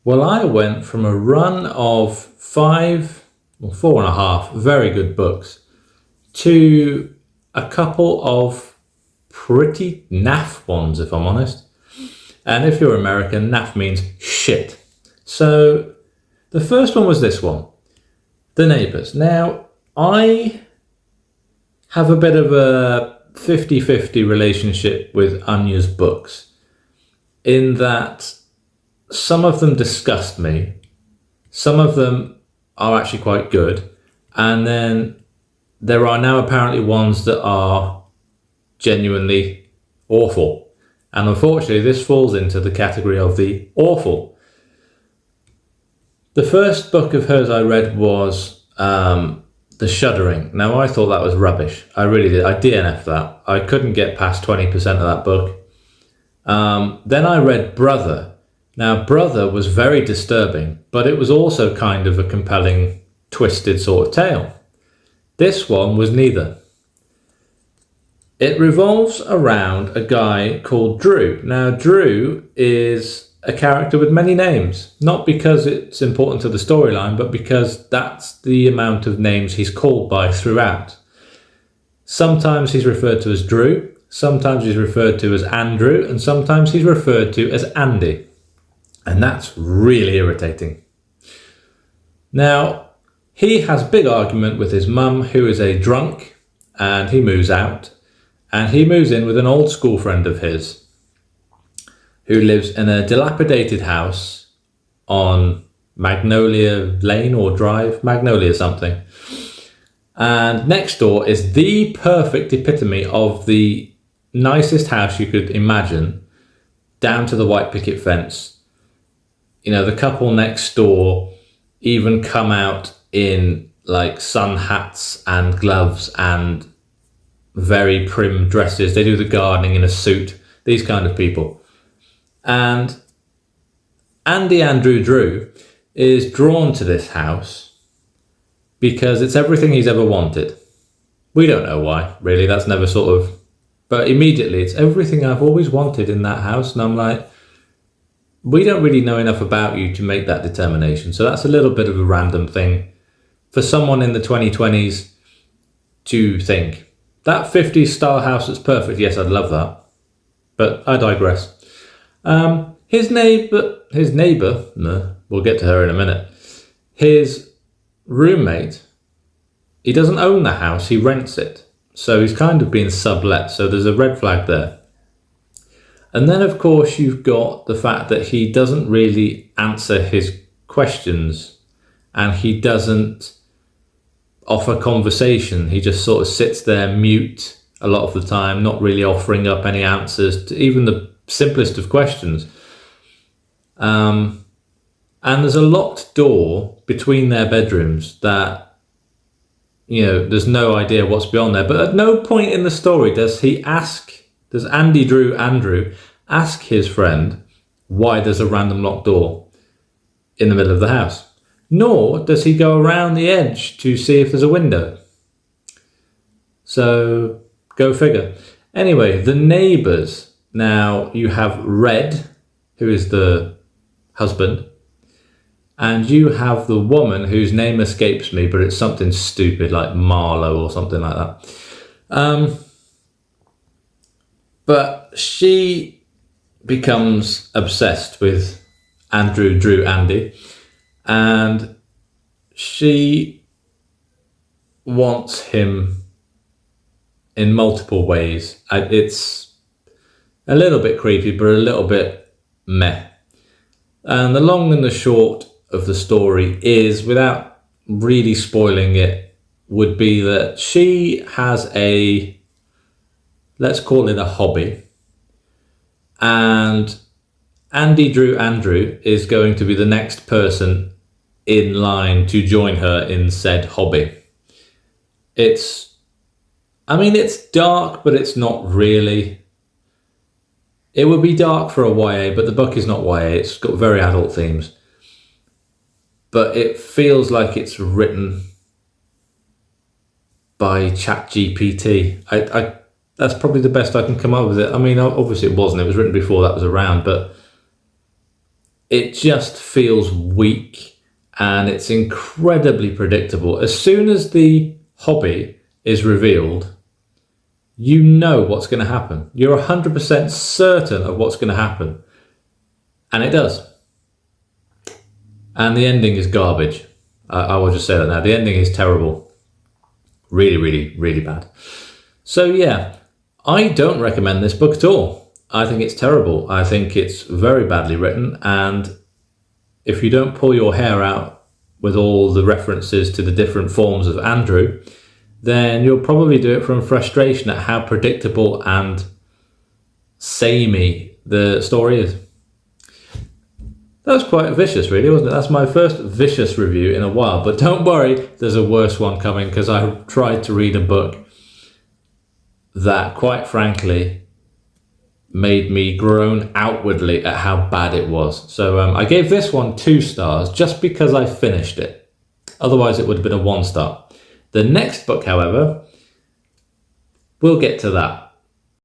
Well, I went from a run of 4.5 very good books to a couple of pretty naff ones, if I'm honest. And if you're American, naff means shit. So the first one was this one, The Neighbours. Now, I have a bit of a 50-50 relationship with Ania's books, in that some of them disgust me, some of them are actually quite good, and then there are now apparently ones that are genuinely awful. And unfortunately, this falls into the category of the awful. The first book of hers I read was The Shuddering. Now, I thought that was rubbish. I really did. I DNF'd that. I couldn't get past 20% of that book. Then I read Brother. Now, Brother was very disturbing, but it was also kind of a compelling, twisted sort of tale. This one was neither. It revolves around a guy called Drew. Now, Drew is a character with many names, not because it's important to the storyline, but because that's the amount of names he's called by throughout. Sometimes he's referred to as Drew, sometimes he's referred to as Andrew, and sometimes he's referred to as Andy. And that's really irritating. Now, he has a big argument with his mum, who is a drunk, and he moves out. And he moves in with an old school friend of his, who lives in a dilapidated house on Magnolia Lane or Drive, Magnolia something. And next door is the perfect epitome of the nicest house you could imagine, down to the white picket fence. You know, the couple next door even come out in like sun hats and gloves and very prim dresses. They do the gardening in a suit, these kind of people. And Andy Andrew Drew is drawn to this house because it's everything he's ever wanted. We don't know why, really. That's never sort of... But immediately, it's everything I've always wanted in that house. And I'm like, we don't really know enough about you to make that determination. So that's a little bit of a random thing for someone in the 2020s to think. That 50s style house is perfect. Yes, I'd love that. But I digress. His neighbour, no, we'll get to her in a minute. His roommate, he doesn't own the house, he rents it. So he's kind of being sublet. So there's a red flag there. And then, of course, you've got the fact that he doesn't really answer his questions and he doesn't offer conversation. He just sort of sits there mute a lot of the time, not really offering up any answers to even the simplest of questions. And there's a locked door between their bedrooms that, you know, there's no idea what's beyond there. But at no point in the story does Andy Drew Andrew ask his friend why there's a random locked door in the middle of the house. Nor does he go around the edge to see if there's a window. So, go figure. Anyway, The Neighbours. Now, you have Red, who is the husband, and you have the woman whose name escapes me, but it's something stupid like Marlowe or something like that. But she becomes obsessed with Andrew Drew Andy, and she wants him in multiple ways. It's a little bit creepy, but a little bit meh. And the long and the short of the story is, without really spoiling it, would be that she has a, let's call it a hobby. And Andy Drew Andrew is going to be the next person in line to join her in said hobby. It's dark, but it's not really. It would be dark for a YA, but the book is not YA. It's got very adult themes. But it feels like it's written by ChatGPT. That's probably the best I can come up with it. I mean, obviously it wasn't. It was written before that was around, but it just feels weak and it's incredibly predictable. As soon as the hobby is revealed, you know what's going to happen. You're 100% certain of what's going to happen. And it does. And the ending is garbage. I will just say that now. The ending is terrible. Really, really, really bad. So yeah, I don't recommend this book at all. I think it's terrible. I think it's very badly written. And if you don't pull your hair out with all the references to the different forms of Andrew, then you'll probably do it from frustration at how predictable and samey the story is. That was quite vicious, really, wasn't it? That's my first vicious review in a while. But don't worry, there's a worse one coming, because I tried to read a book that, quite frankly, made me groan outwardly at how bad it was. So I gave this one 2 stars just because I finished it. Otherwise, it would have been a 1 star. The next book, however, we'll get to that.